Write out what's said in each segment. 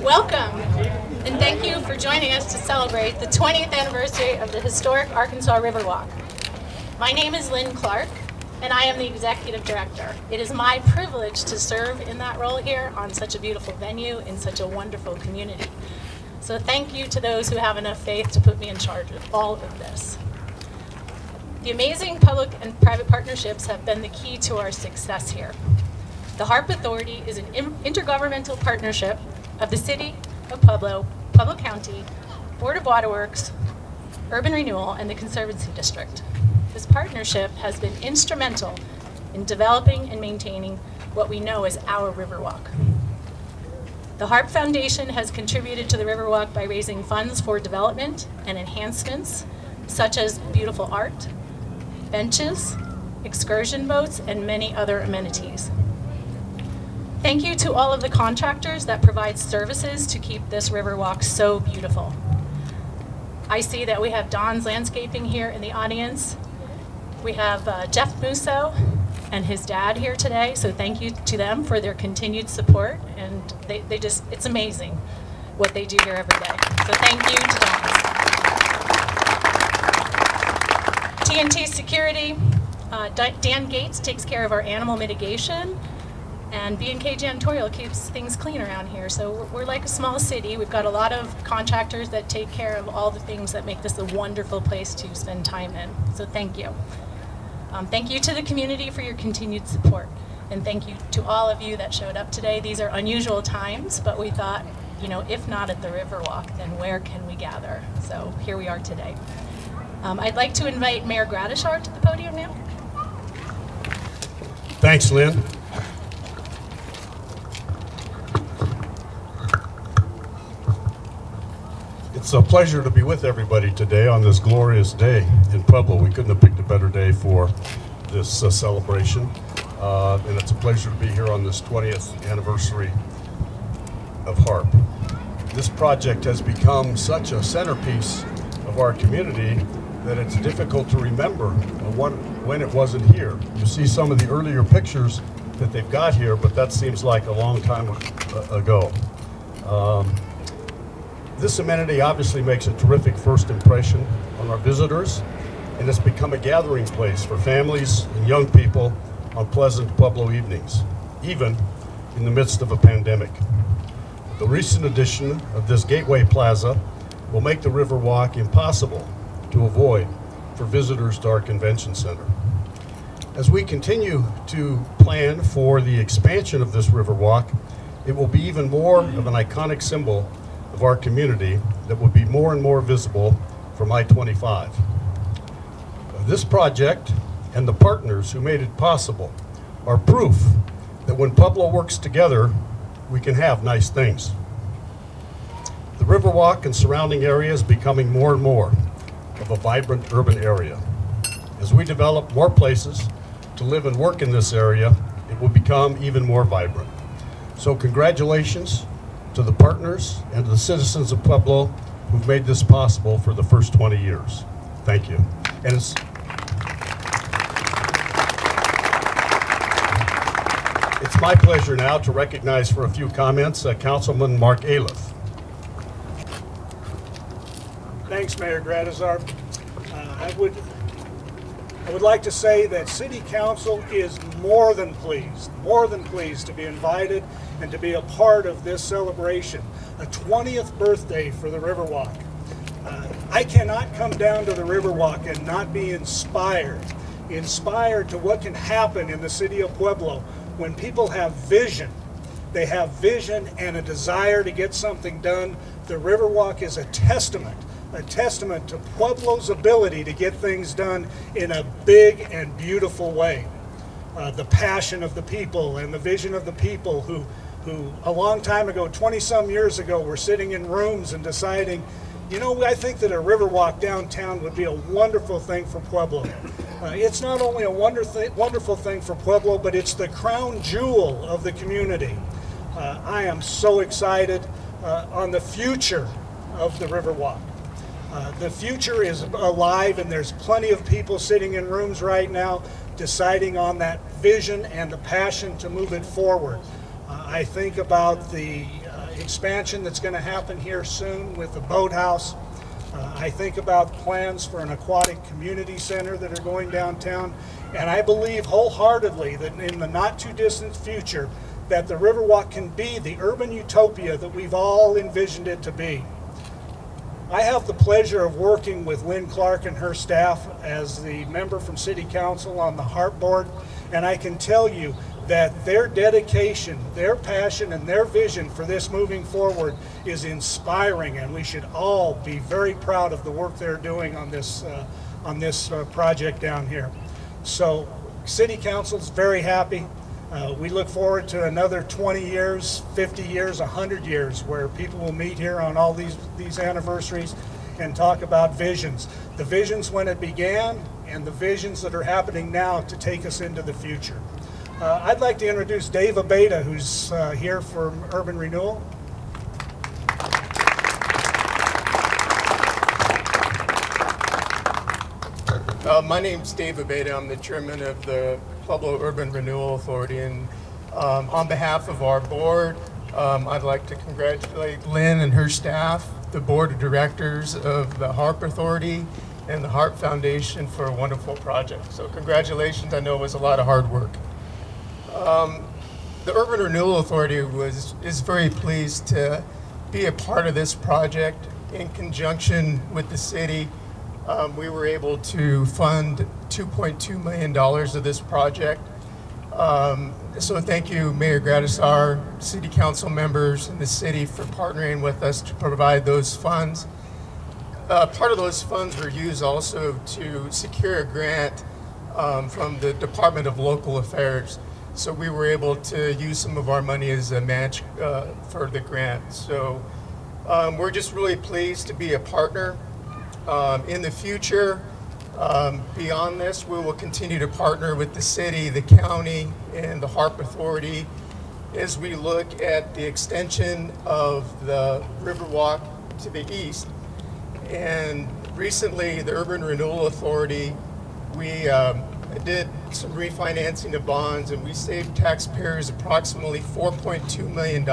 Welcome, and thank you for joining us to celebrate the 20th anniversary of the historic Arkansas Riverwalk. My name is Lynn Clark, and I am the Executive Director. It is my privilege to serve in that role here on such a beautiful venue in such a wonderful community. So thank you to those who have enough faith to put me in charge of all of this. The amazing public and private partnerships have been the key to our success here. The HARP Authority is an intergovernmental partnership of the City of Pueblo, Pueblo County, Board of Waterworks, Urban Renewal, and the Conservancy District. This partnership has been instrumental in developing and maintaining what we know as our Riverwalk. The HARP Foundation has contributed to the Riverwalk by raising funds for development and enhancements, such as beautiful art, benches, excursion boats, and many other amenities. Thank you to all of the contractors that provide services to keep this Riverwalk so beautiful. I see that we have Don's Landscaping here in the audience. We have Jeff Musso and his dad here today, so thank you to them for their continued support, and it's amazing what they do here every day. So thank you to Don's. TNT Security, Dan Gates takes care of our animal mitigation, and B&K Janitorial keeps things clean around here. So we're like a small city. We've got a lot of contractors that take care of all the things that make this a wonderful place to spend time in. So thank you. Thank you to the community for your continued support. And thank you to all of you that showed up today. These are unusual times, but we thought, you know, if not at the Riverwalk, then where can we gather? So here we are today. I'd like to invite Mayor Gradishar to the podium now. Thanks, Lynn. It's a pleasure to be with everybody today on this glorious day in Pueblo. We couldn't have picked a better day for this celebration. And it's a pleasure to be here on this 20th anniversary of HARP. This project has become such a centerpiece of our community that it's difficult to remember when it wasn't here. You see some of the earlier pictures that they've got here, but that seems like a long time ago. This amenity obviously makes a terrific first impression on our visitors, and it's become a gathering place for families and young people on pleasant Pueblo evenings, even in the midst of a pandemic. The recent addition of this Gateway Plaza will make the Riverwalk impossible to avoid for visitors to our convention center. As we continue to plan for the expansion of this Riverwalk, it will be even more of an iconic symbol of our community that will be more and more visible from I-25. This project and the partners who made it possible are proof that when Pueblo works together, we can have nice things. The Riverwalk and surrounding area is becoming more and more of a vibrant urban area. As we develop more places to live and work in this area, it will become even more vibrant. So congratulations to the partners and to the citizens of Pueblo who've made this possible for the first 20 years. Thank you. And it's my pleasure now to recognize for a few comments Councilman Mark Aliff. Thanks, Mayor Gradishar. I would like to say that City Council is more than pleased to be invited and to be a part of this celebration, a 20th birthday for the Riverwalk. I cannot come down to the Riverwalk and not be inspired to what can happen in the city of Pueblo when people have vision. They have vision and a desire to get something done. The Riverwalk is a testament to Pueblo's ability to get things done in a big and beautiful way. The passion of the people and the vision of the people who a long time ago, 20-some years ago, were sitting in rooms and deciding, you know, I think that a Riverwalk downtown would be a wonderful thing for Pueblo. It's not only a wonderful thing for Pueblo, but it's the crown jewel of the community. I am so excited on the future of the Riverwalk. The future is alive, and there's plenty of people sitting in rooms right now deciding on that vision and the passion to move it forward. I think about the expansion that's going to happen here soon with the boathouse. I think about plans for an aquatic community center that are going downtown, and I believe wholeheartedly that in the not too distant future that the Riverwalk can be the urban utopia that we've all envisioned it to be. I have the pleasure of working with Lynn Clark and her staff as the member from City Council on the HARP board, and I can tell you that their dedication, their passion, and their vision for this moving forward is inspiring, and we should all be very proud of the work they're doing on this project down here. So City Council's very happy. We look forward to another 20 years, 50 years, 100 years where people will meet here on all these anniversaries and talk about visions. The visions when it began and the visions that are happening now to take us into the future. I'd like to introduce Dave Abeda, who's here from Urban Renewal. My name's Dave Abeda. I'm the chairman of the Pueblo Urban Renewal Authority, and on behalf of our board, I'd like to congratulate Lynn and her staff, the board of directors of the HARP Authority and the HARP Foundation for a wonderful project. So congratulations. I know it was a lot of hard work. The Urban Renewal Authority is very pleased to be a part of this project. In conjunction with the city, we were able to fund $2.2 million of this project. So thank you, Mayor Gradisar, City Council members, and the city for partnering with us to provide those funds. Part of those funds were used also to secure a grant from the Department of Local Affairs. So we were able to use some of our money as a match for the grant. So we're just really pleased to be a partner. In the future, beyond this, we will continue to partner with the city, the county, and the HARP Authority as we look at the extension of the Riverwalk to the east. And recently, the Urban Renewal Authority, we did some refinancing of bonds, and we saved taxpayers approximately $4.2 million.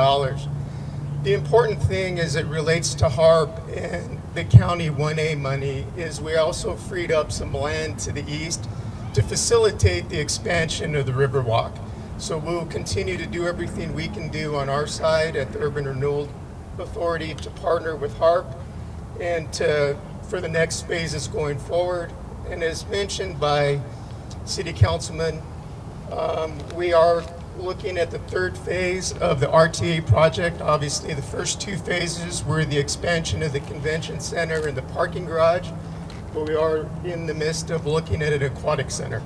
The important thing as it relates to HARP and the County 1A money is we also freed up some land to the east to facilitate the expansion of the Riverwalk. So we'll continue to do everything we can do on our side at the Urban Renewal Authority to partner with HARP and for the next phases going forward. And as mentioned by City Councilman, we are looking at the third phase of the RTA project. Obviously, the first two phases were the expansion of the convention center and the parking garage, but we are in the midst of looking at an aquatic center.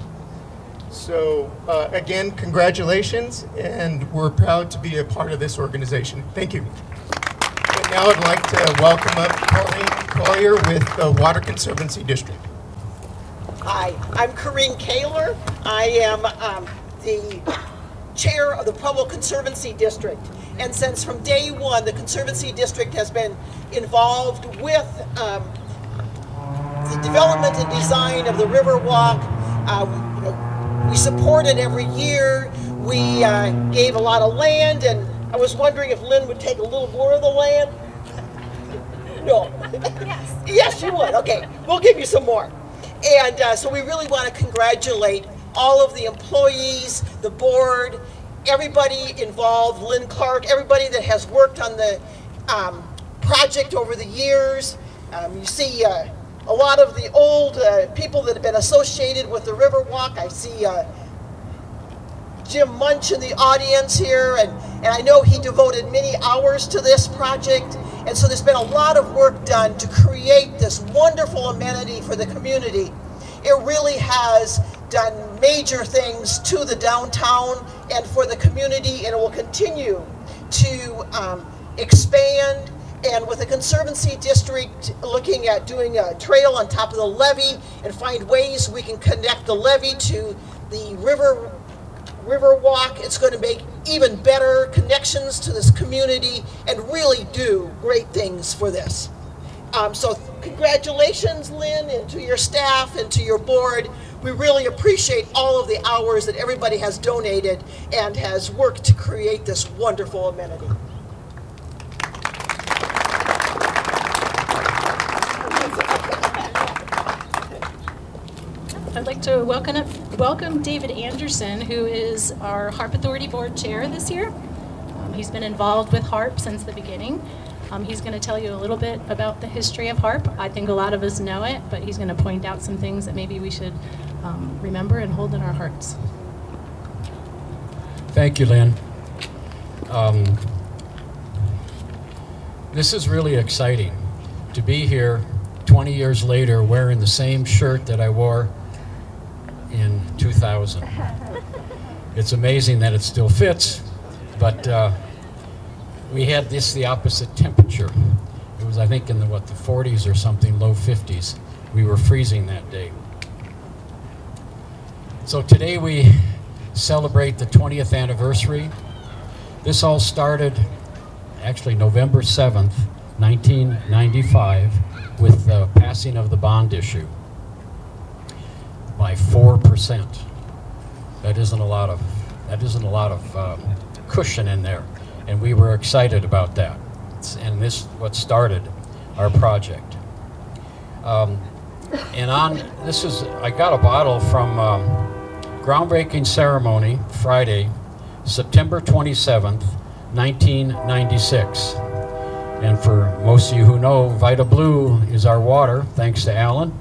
So again, congratulations, and we're proud to be a part of this organization. Thank you. And now I'd like to welcome up Colleen Collier with the Water Conservancy District. Hi, I'm Corinne Kaler. I am the chair of the Pueblo Conservancy District, and since from day one the Conservancy District has been involved with the development and design of the Riverwalk. We support it every year. We gave a lot of land, and I was wondering if Lynn would take a little more of the land. No. Yes. Yes, you would. Okay, we'll give you some more. And so we really want to congratulate all of the employees, the board, everybody involved, Lynn Clark, everybody that has worked on the project over the years. You see a lot of the old people that have been associated with the Riverwalk. I see Jim Munch in the audience here, and I know he devoted many hours to this project. And so there's been a lot of work done to create this wonderful amenity for the community. It really has done major things to the downtown and for the community, and it will continue to expand. And with the Conservancy District looking at doing a trail on top of the levee and find ways we can connect the levee to the Riverwalk, it's going to make even better connections to this community and really do great things for this. So congratulations, Lynn, and to your staff and to your board. We really appreciate all of the hours that everybody has donated and has worked to create this wonderful amenity. I'd like to welcome David Anderson, who is our HARP Authority Board Chair this year. He's been involved with HARP since the beginning. He's going to tell you a little bit about the history of HARP. I think a lot of us know it, but he's going to point out some things that maybe we should remember and hold in our hearts. Thank you, Lynn. This is really exciting to be here 20 years later wearing the same shirt that I wore in 2000. It's amazing that it still fits, but we had the opposite temperature. It was, I think, in the 40s or something, low 50s. We were freezing that day. So today we celebrate the 20th anniversary. This all started actually November 7th, 1995, with the passing of the bond issue by 4%. That isn't a lot of cushion in there, and we were excited about that. And this is what started our project. I got a bottle from groundbreaking ceremony Friday, September 27th, 1996. And for most of you who know, Vita Blue is our water, thanks to Alan.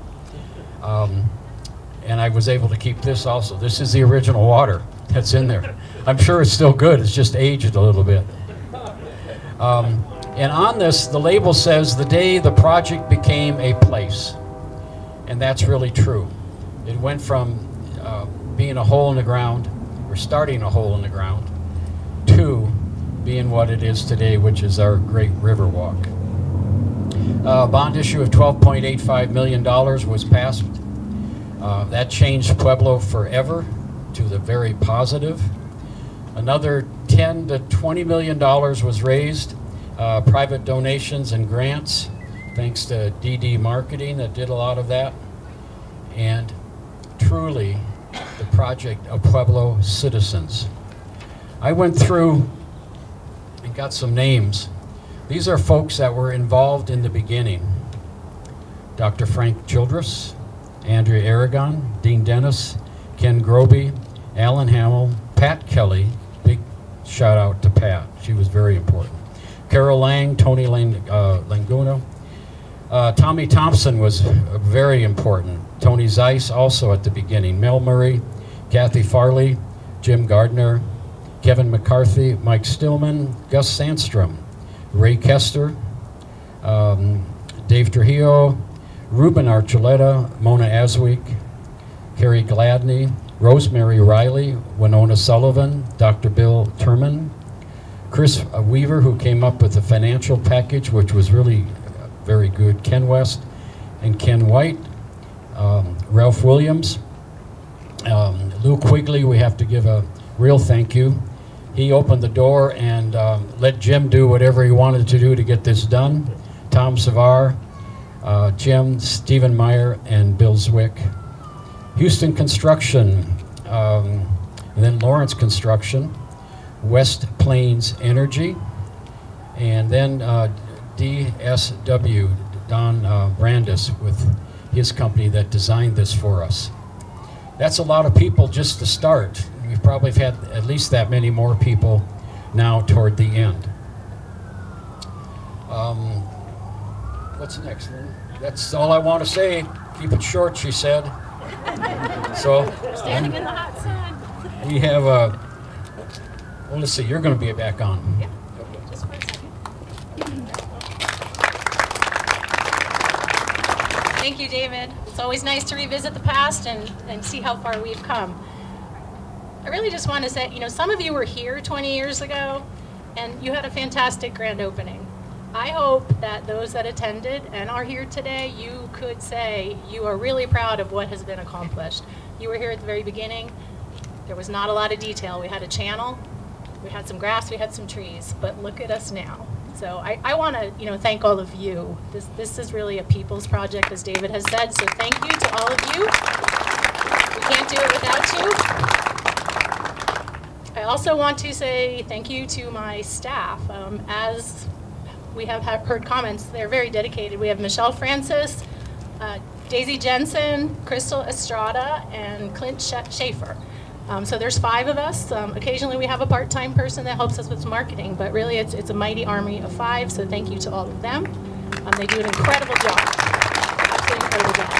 And I was able to keep this also. This is the original water that's in there. I'm sure it's still good, it's just aged a little bit. And on this, the label says, the day the project became a place. And that's really true. It went from being a hole in the ground, or starting a hole in the ground, to being what it is today, which is our great Riverwalk. Bond issue of $12.85 million was passed. That changed Pueblo forever to the very positive. Another $10 to $20 million was raised, private donations and grants, thanks to DD Marketing that did a lot of that. And truly, the project of Pueblo citizens. I went through and got some names. These are folks that were involved in the beginning. Dr. Frank Childress, Andrea Aragon, Dean Dennis, Ken Groby, Alan Hamill, Pat Kelly, big shout out to Pat, she was very important. Carol Lang, Tony Languna. Tommy Thompson was very important. Tony Zeiss also at the beginning. Mel Murray, Kathy Farley, Jim Gardner, Kevin McCarthy, Mike Stillman, Gus Sandstrom, Ray Kester, Dave Trujillo, Ruben Archuleta, Mona Aswick, Carrie Gladney, Rosemary Riley, Winona Sullivan, Dr. Bill Turman, Chris Weaver, who came up with the financial package, which was really very good, Ken West and Ken White, Ralph Williams, Lou Quigley, we have to give a real thank you. He opened the door and let Jim do whatever he wanted to do to get this done. Tom Savar, Jim, Stephen Meyer, and Bill Zwick. Houston Construction, and then Lawrence Construction, West Plains Energy, and then DSW, Don Brandis, with his company that designed this for us. That's a lot of people just to start. We've probably had at least that many more people now toward the end. What's next, Lynn? That's all I want to say. Keep it short, she said. So, Standing in the hot sun. We have a, well, let's see, you're going to be back on. Yeah, just for a second. Thank you, David. It's always nice to revisit the past and see how far we've come. I really just want to say, you know, some of you were here 20 years ago, and you had a fantastic grand opening. I hope that those that attended and are here today, you could say you are really proud of what has been accomplished. You were here at the very beginning. There was not a lot of detail. We had a channel, we had some grass, we had some trees, but look at us now. So I want to, you know, thank all of you. This is really a people's project, as David has said, so thank you to all of you. We can't do it without you. I also want to say thank you to my staff. As we have heard comments, they're very dedicated. We have Michelle Francis, Daisy Jensen, Crystal Estrada, and Clint Schaefer. So there's 5 of us. Occasionally we have a part-time person that helps us with marketing, but really it's a mighty army of 5, so thank you to all of them. They do an incredible job. Absolutely incredible job.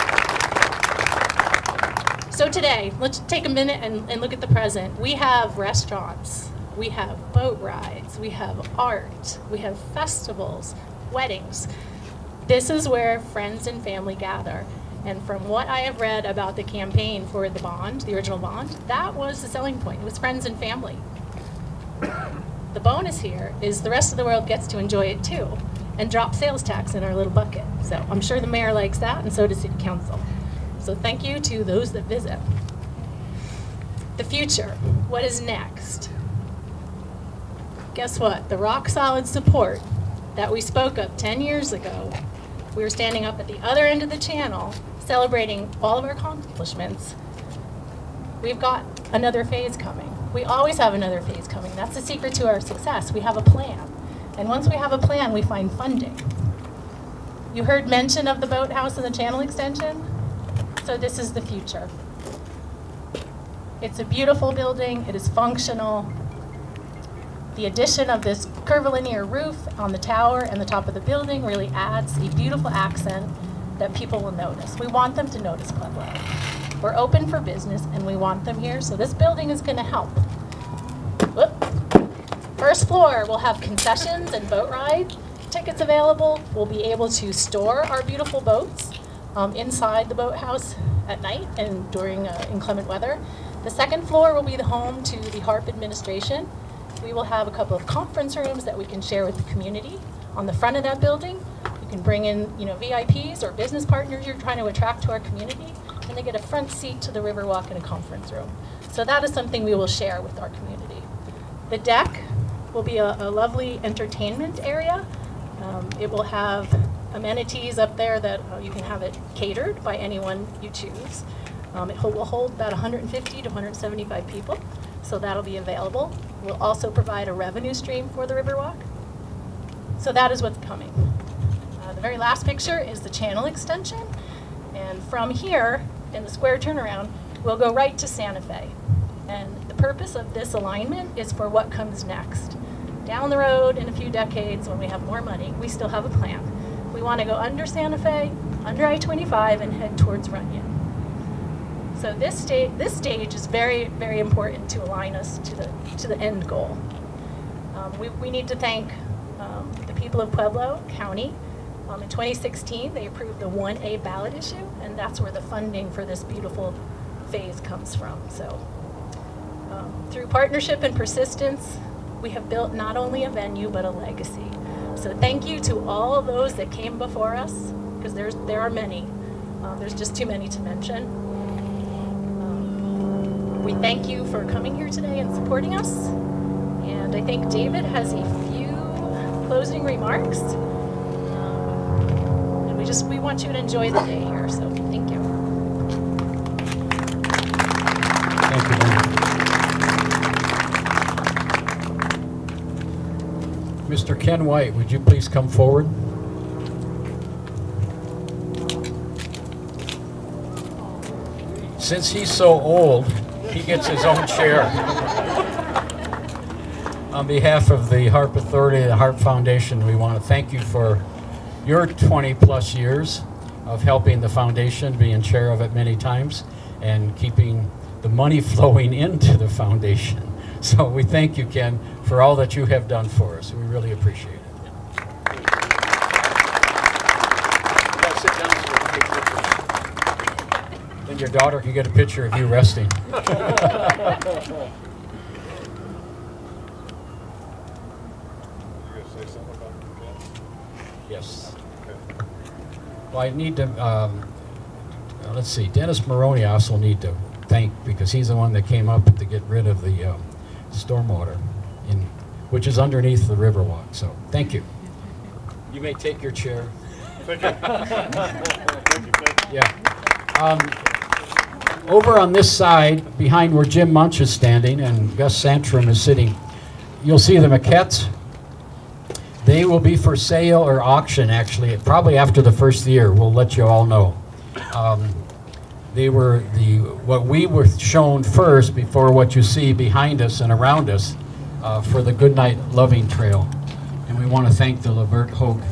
So today, let's take a minute and look at the present. We have restaurants, we have boat rides, we have art, we have festivals, weddings. This is where friends and family gather. And from what I have read about the campaign for the bond, the original bond, that was the selling point. It was friends and family. The bonus here is the rest of the world gets to enjoy it too and drop sales tax in our little bucket. So I'm sure the mayor likes that, and so does City Council. So thank you to those that visit. The future, what is next? Guess what? The rock solid support that we spoke of 10 years ago, we were standing up at the other end of the channel celebrating all of our accomplishments. We've got another phase coming. We always have another phase coming. That's the secret to our success. We have a plan. And once we have a plan, we find funding. You heard mention of the boathouse and the channel extension? So this is the future. It's a beautiful building. It is functional. The addition of this curvilinear roof on the tower and the top of the building really adds a beautiful accent that people will notice. We want them to notice Pueblo. We're open for business and we want them here, so this building is going to help. Whoop. First floor, we'll have concessions and boat ride tickets available. We'll be able to store our beautiful boats inside the boathouse at night and during inclement weather. The second floor will be the home to the HARP administration. We will have a couple of conference rooms that we can share with the community. On the front of that building, you can bring in VIPs or business partners you're trying to attract to our community, and they get a front seat to the Riverwalk in a conference room. So that is something we will share with our community. The deck will be a lovely entertainment area. It will have amenities up there that you can have it catered by anyone you choose. It will hold about 150 to 175 people, so that'll be available. We'll also provide a revenue stream for the Riverwalk. So that is what's coming. The very last picture is the channel extension. And from here, in the square turnaround, we'll go right to Santa Fe. And the purpose of this alignment is for what comes next. Down the road in a few decades, when we have more money, we still have a plan. We want to go under Santa Fe, under I-25, and head towards Runyon. So this stage is very, very important to align us to the end goal. We need to thank the people of Pueblo County. In 2016, they approved the 1A ballot issue, and that's where the funding for this beautiful phase comes from. So through partnership and persistence, we have built not only a venue, but a legacy. So thank you to all of those that came before us, because there are many. There's just too many to mention. We thank you for coming here today and supporting us. And I think David has a few closing remarks. And we want you to enjoy the day here, so thank you. Thank you, Lynn. Mr. Ken White, would you please come forward? Since he's so old, he gets his own chair. On behalf of the HARP Authority and the HARP Foundation, we want to thank you for your 20-plus years of helping the foundation, being chair of it many times, and keeping the money flowing into the foundation. So we thank you, Ken, for all that you have done for us. We really appreciate it. And your daughter can get a picture of you resting. Yes. Well, I need to, let's see, Dennis Maroney I also need to thank, because he's the one that came up to get rid of the stormwater, which is underneath the Riverwalk. So thank you. You may take your chair. Thank you. Thank you. Yeah. Over on this side, behind where Jim Munch is standing and Gus Santrum is sitting, you'll see the maquettes. They will be for sale or auction, actually, probably after the first year. We'll let you all know. They were what we were shown first before what you see behind us and around us for the Goodnight Loving Trail. And we want to thank the Lavert Hogue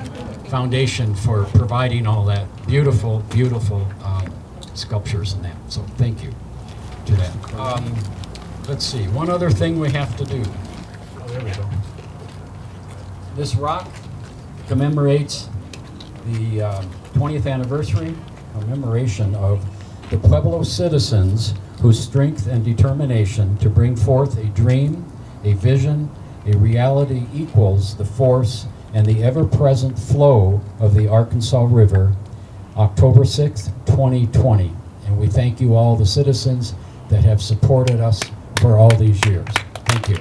Foundation for providing all that beautiful, beautiful sculptures and that. So thank you to that. Let's see, one other thing we have to do. Oh, there we go. This rock commemorates the 20th anniversary commemoration of the Pueblo citizens whose strength and determination to bring forth a dream, a vision, a reality equals the force and the ever-present flow of the Arkansas River, October 6th, 2020. And we thank you all, the citizens that have supported us for all these years. Thank you.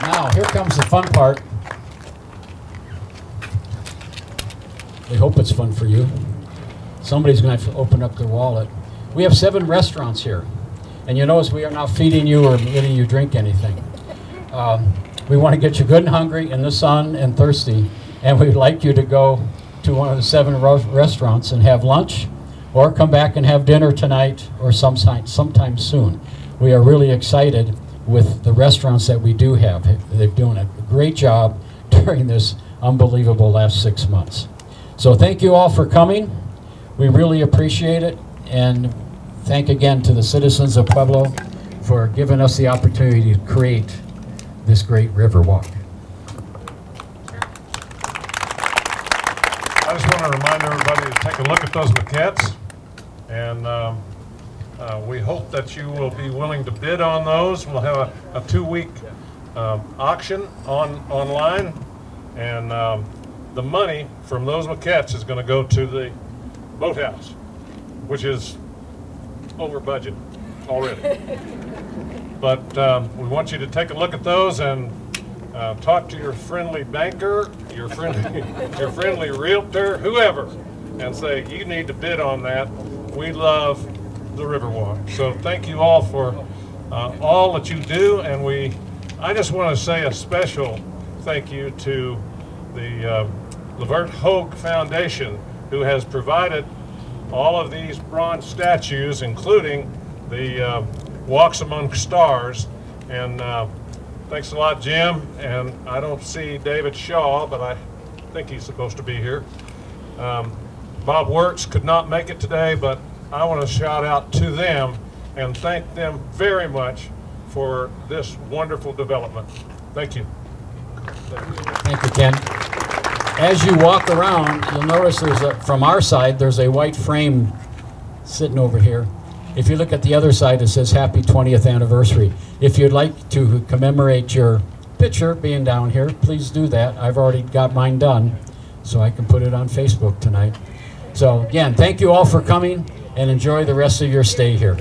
Now, here comes the fun part. We hope it's fun for you. Somebody's going to have to open up their wallet. We have 7 restaurants here. And you notice we are not feeding you or letting you drink anything. We want to get you good and hungry in the sun and thirsty. And we'd like you to go to one of the 7 restaurants and have lunch, or come back and have dinner tonight or sometime soon. We are really excited with the restaurants that we do have. They're doing a great job during this unbelievable last 6 months. So thank you all for coming. We really appreciate it. And thank again to the citizens of Pueblo for giving us the opportunity to create this great river walk. I just want to remind everybody to take a look at those maquettes, and we hope that you will be willing to bid on those. We'll have a 2-week auction online, and the money from those maquettes is going to go to the boathouse, which is over budget already. But we want you to take a look at those and talk to your friendly banker, your friendly realtor, whoever, and say you need to bid on that. We love the Riverwalk. So thank you all for all that you do, and I just want to say a special thank you to the Lavert Hogue Foundation, who has provided all of these bronze statues, including the Walks Among Stars. And thanks a lot, Jim. And I don't see David Shaw, but I think he's supposed to be here. Bob Wirtz could not make it today, but I want to shout out to them and thank them very much for this wonderful development. Thank you. Thank you, Ken. As you walk around, you'll notice from our side, there's a white frame sitting over here. If you look at the other side, it says Happy 20th Anniversary. If you'd like to commemorate your picture being down here, please do that. I've already got mine done, so I can put it on Facebook tonight. So again, thank you all for coming, and enjoy the rest of your stay here.